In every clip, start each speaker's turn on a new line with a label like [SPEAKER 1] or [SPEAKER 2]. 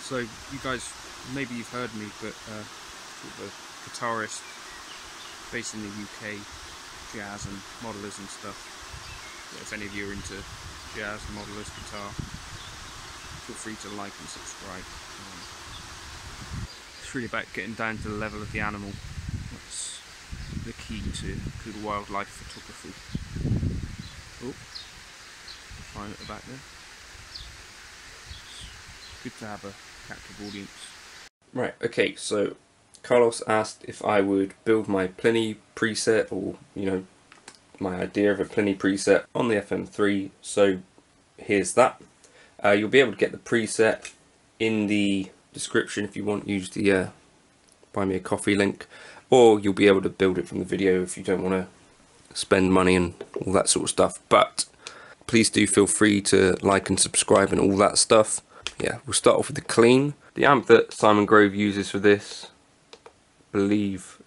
[SPEAKER 1] So you guys, maybe you've heard me, but sort of a guitarist based in the UK, jazz and modelers and stuff. So if any of you are into jazz, modelers, guitar, feel free to like and subscribe. It's really about getting down to the level of the animal. That's the key to good wildlife photography. Oh, fine at the back there. It's good to have a captive audience. Right, okay, so Carlos asked if I would build my Pliny preset, or, you know, my idea of a Pliny preset on the FM3, so here's that. You'll be able to get the preset in the description if you want. Use the buy me a coffee link, or you'll be able to build it from the video if you don't want to spend money and all that sort of stuff. But please do feel free to like and subscribe and all that stuff. Yeah, we'll start off with the clean. The amp that Simon Grove uses for this, I believe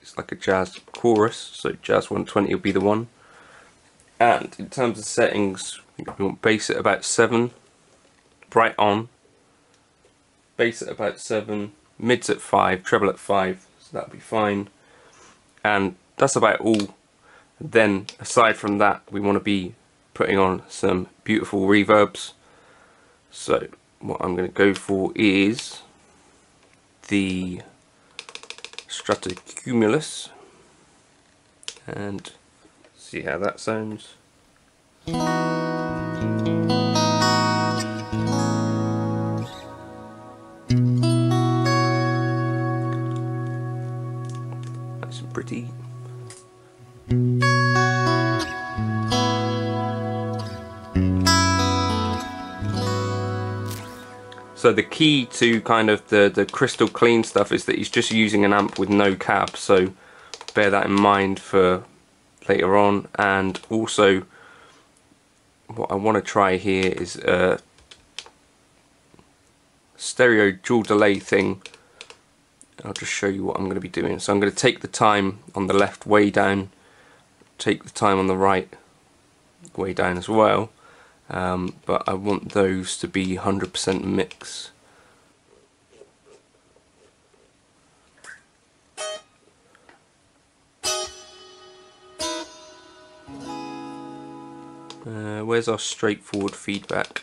[SPEAKER 1] it's like a jazz chorus, so jazz 120 will be the one. And in terms of settings, we want bass at about 7, bright on, bass at about 7, mids at 5, treble at 5, so that'll be fine. And that's about all. Then aside from that, we want to be putting on some beautiful reverbs. So what I'm going to go for is the CYGNUS, and see how that sounds. That's pretty. So the key to kind of the crystal clean stuff is that he's just using an amp with no cab, so bear that in mind for later on. And also what I want to try here is a stereo dual delay thing. I'll just show you what I'm going to be doing. So I'm going to take the time on the left way down, take the time on the right way down as well. But I want those to be 100% mix. Where's our straightforward feedback?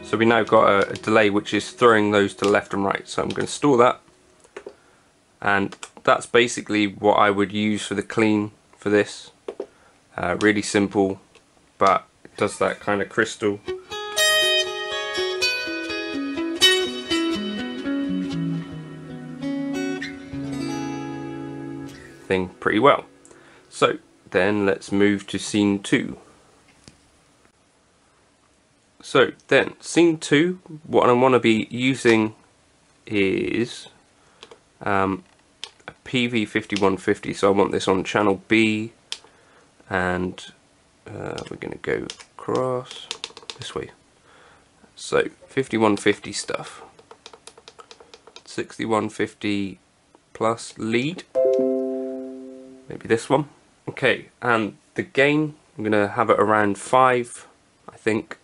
[SPEAKER 1] So we now got a delay which is throwing those to left and right, so I'm going to store that. And that's basically what I would use for the clean for this. Really simple, but it does that kind of crystal thing pretty well. So then let's move to scene 2. So then, scene 2, what I want to be using is a PV5150. So I want this on channel B, and we're going to go across this way. So 5150 stuff, 6150 plus lead, maybe this one. Okay, and the gain, I'm going to have it around 5, I think,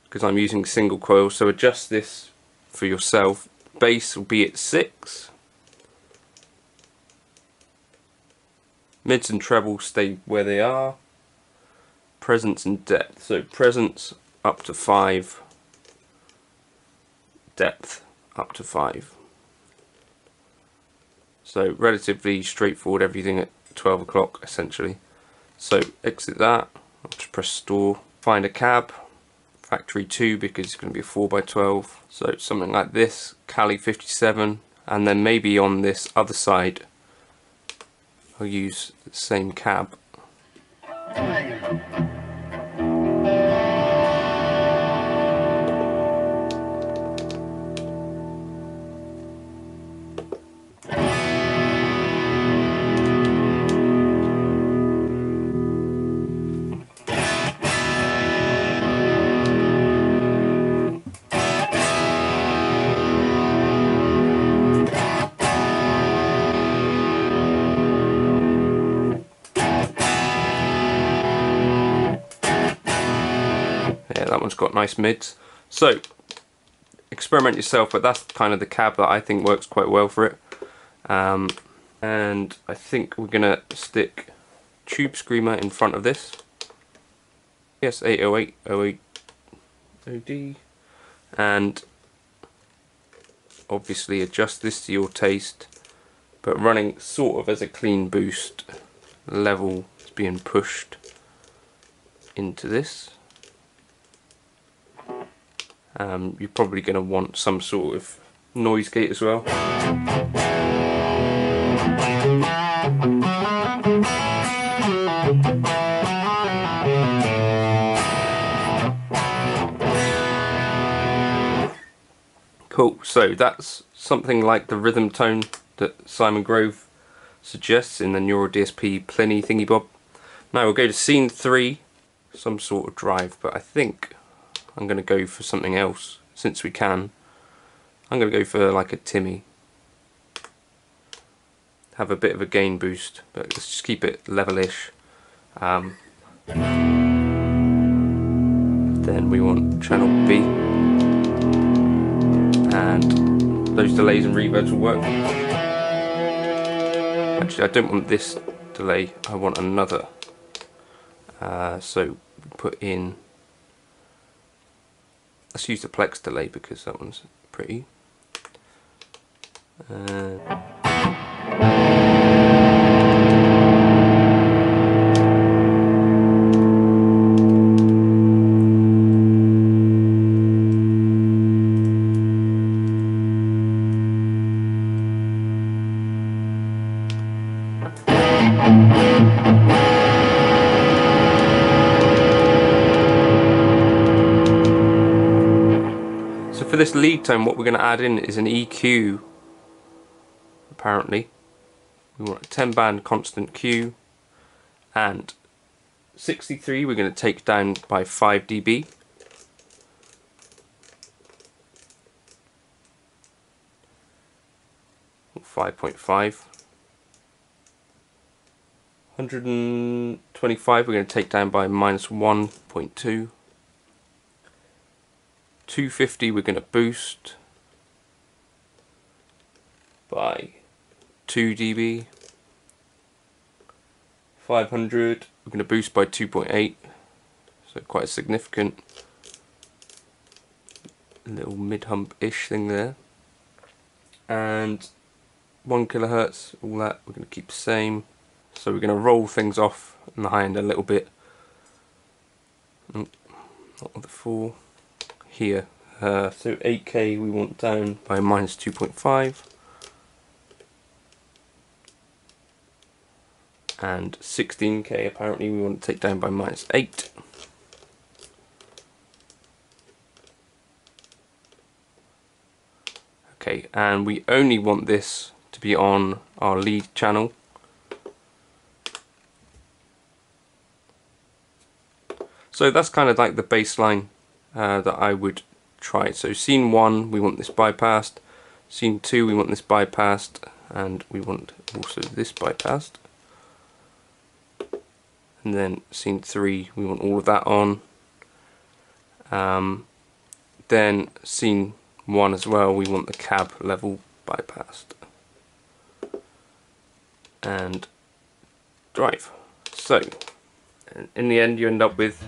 [SPEAKER 1] because I'm using single coil, so adjust this for yourself. Bass will be at 6. Mids and treble stay where they are. Presence and depth. So presence up to 5. Depth up to 5. So relatively straightforward, everything at 12 o'clock essentially. So exit that, I'll just press store, find a cab. Factory 2 because it's going to be a 4x12, so something like this, Cali 57, and then maybe on this other side I'll use the same cab. that one's got nice mids. So experiment yourself, but that's kind of the cab that I think works quite well for it. And I think we're gonna stick Tube Screamer in front of this. Yes, 808 OD, and obviously adjust this to your taste, but running sort of as a clean boost. Level is being pushed into this. You're probably going to want some sort of noise gate as well. Cool, so that's something like the rhythm tone that Simon Grove suggests in the Neural DSP Pliny thingy bob. Now we'll go to scene 3, some sort of drive, but I think I'm going to go for something else since we can. I'm going to go for like a Timmy. Have a bit of a gain boost, but let's just keep it level-ish. Then we want channel B, and those delays and reverbs will work. Actually, I don't want this delay, I want another. So put in, let's use the Plex delay because that one's pretty. For this lead tone, what we're going to add in is an EQ. Apparently we want a 10 band constant Q, and 63 we're going to take down by 5 dB. Or 5.5. 125 we're going to take down by -1.2. 250 we're going to boost by 2 dB. 500 we're going to boost by 2.8, so quite a significant little mid-hump-ish thing there. And 1 kilohertz, all that we're going to keep the same. So we're going to roll things off in the high end a little bit. Not with the 4. Here, so 8K we want down by -2.5, and 16K apparently we want to take down by -8. Okay, and we only want this to be on our lead channel. So that's kind of like the baseline that I would try. So scene 1 we want this bypassed, scene 2 we want this bypassed, and we want also this bypassed, and then scene 3 we want all of that on. Then scene 1 as well, we want the cab level bypassed, and drive. So in the end you end up with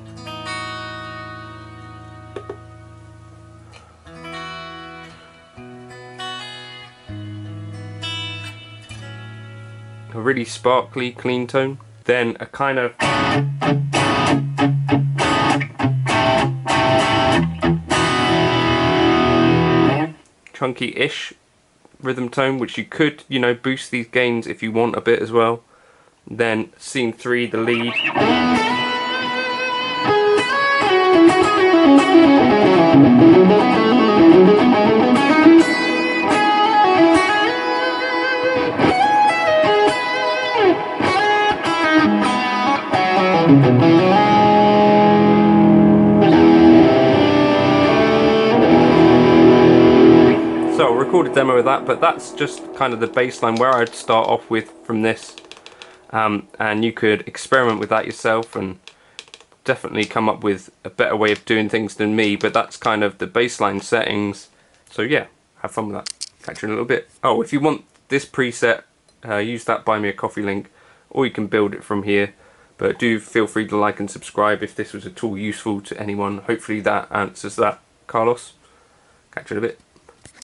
[SPEAKER 1] a really sparkly, clean tone, then a kind of chunky-ish rhythm tone, which you could, you know, boost these gains if you want a bit as well. Then scene 3, the lead. So I'll record a demo of that, but that's just kind of the baseline where I'd start off with from this, and you could experiment with that yourself and definitely come up with a better way of doing things than me, but that's kind of the baseline settings. So yeah, have fun with that. Catch you in a little bit. Oh, if you want this preset, use that Buy Me a Coffee link, or you can build it from here. But do feel free to like and subscribe if this was at all useful to anyone. Hopefully that answers that, Carlos. Catch you in a bit.